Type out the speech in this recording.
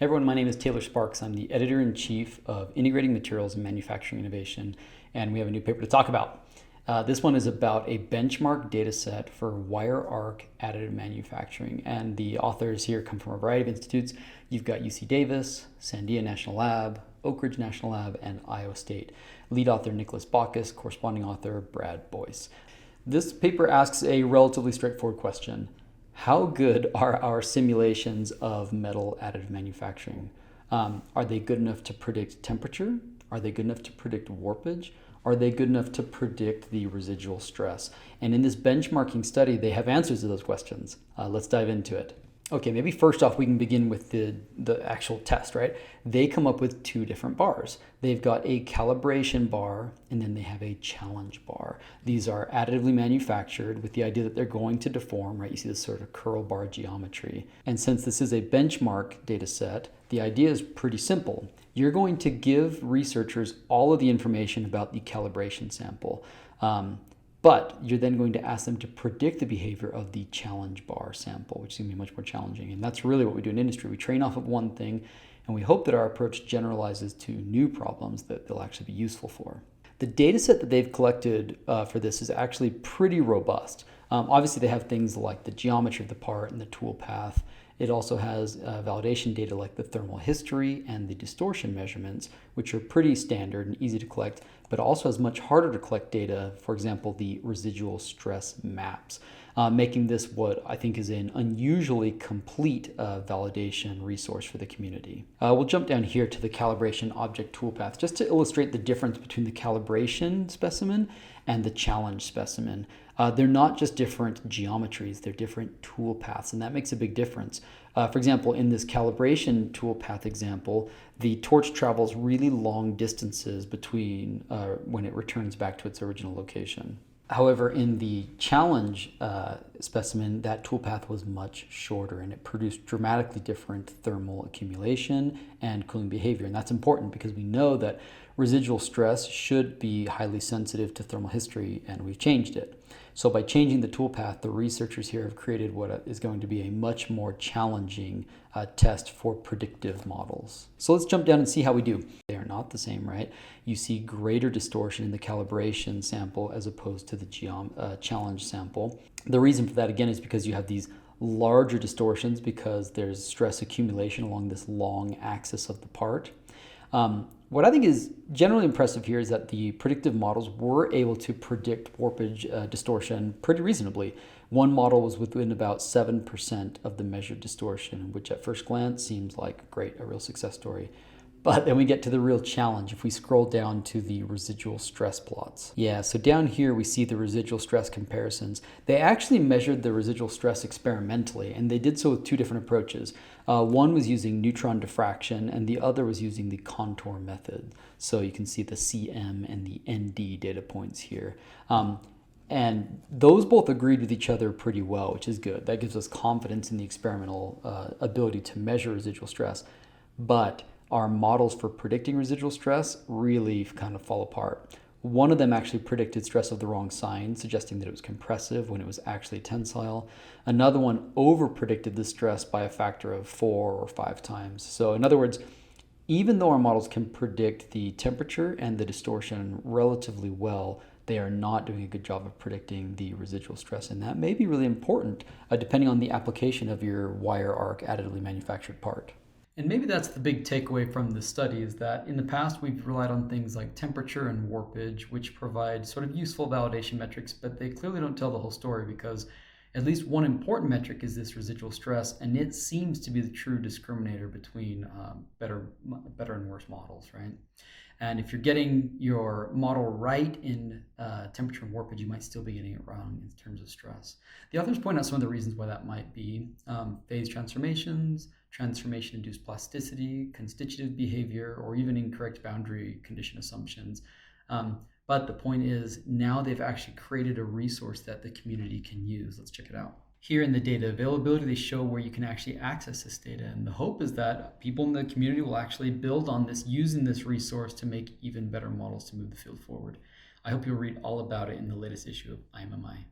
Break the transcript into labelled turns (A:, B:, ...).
A: Hey everyone, my name is Taylor Sparks. I'm the editor-in-chief of Integrating Materials and Manufacturing Innovation, and we have a new paper to talk about. This one is about a benchmark data set for wire arc additive manufacturing, and the authors here come from a variety of institutes. You've got UC Davis, Sandia National Lab, Oak Ridge National Lab, and Iowa State. Lead author Nicholas Baucus, corresponding author Brad Boyce. This paper asks a relatively straightforward question. How good are our simulations of metal additive manufacturing? Are they good enough to predict temperature? Are they good enough to predict warpage? Are they good enough to predict the residual stress? And in this benchmarking study, they have answers to those questions. Let's dive into it. Okay, maybe first off, we can begin with the actual test, right? They come up with two different bars. They've got a calibration bar, and then they have a challenge bar. These are additively manufactured with the idea that they're going to deform, right? You see this sort of curl bar geometry. And since this is a benchmark data set, the idea is pretty simple. You're going to give researchers all of the information about the calibration sample. But you're then going to ask them to predict the behavior of the challenge bar sample, which is going to be much more challenging. And that's really what we do in industry. We train off of one thing, and we hope that our approach generalizes to new problems that they'll actually be useful for. The data set that they've collected for this is actually pretty robust. Obviously, they have things like the geometry of the part and the toolpath. It also has validation data like the thermal history and the distortion measurements, which are pretty standard and easy to collect, but also has much harder to collect data, for example, the residual stress maps, making this what I think is an unusually complete validation resource for the community. We'll jump down here to the calibration object toolpath just to illustrate the difference between the calibration specimen and the challenge specimen. They're not just different geometries, they're different toolpaths, and that makes a big difference. For example, in this calibration toolpath example, the torch travels really long distances between when it returns back to its original location. However, in the challenge specimen, that toolpath was much shorter and it produced dramatically different thermal accumulation and cooling behavior. And that's important because we know that residual stress should be highly sensitive to thermal history, and we've changed it. So by changing the toolpath, the researchers here have created what is going to be a much more challenging test for predictive models. So let's jump down and see how we do. They are not the same, right? You see greater distortion in the calibration sample as opposed to the challenge sample. The reason for that, again, is because you have these larger distortions because there's stress accumulation along this long axis of the part. What I think is generally impressive here is that the predictive models were able to predict warpage distortion pretty reasonably. One model was within about 7% of the measured distortion, which at first glance seems like great, a real success story. But then we get to the real challenge if we scroll down to the residual stress plots. Yeah, so down here we see the residual stress comparisons. They actually measured the residual stress experimentally, and they did so with two different approaches. One was using neutron diffraction, and the other was using the contour method. So you can see the CM and the ND data points here. And those both agreed with each other pretty well, which is good. That gives us confidence in the experimental ability to measure residual stress. But our models for predicting residual stress really kind of fall apart. One of them actually predicted stress of the wrong sign, suggesting that it was compressive when it was actually tensile. Another one over-predicted the stress by a factor of 4 or 5 times. So in other words, even though our models can predict the temperature and the distortion relatively well, they are not doing a good job of predicting the residual stress. And that may be really important depending on the application of your wire arc additively manufactured part. And maybe that's the big takeaway from the study, is that in the past we've relied on things like temperature and warpage, which provide sort of useful validation metrics, but they clearly don't tell the whole story because at least one important metric is this residual stress, and it seems to be the true discriminator between better and worse models, right? And if you're getting your model right in temperature and warpage, you might still be getting it wrong in terms of stress. The authors point out some of the reasons why that might be: phase transformations, transformation-induced plasticity, constitutive behavior, or even incorrect boundary condition assumptions. But the point is, now they've actually created a resource that the community can use. Let's check it out. Here in the data availability, they show where you can actually access this data. And the hope is that people in the community will actually build on this, using this resource to make even better models to move the field forward. I hope you'll read all about it in the latest issue of IMMI.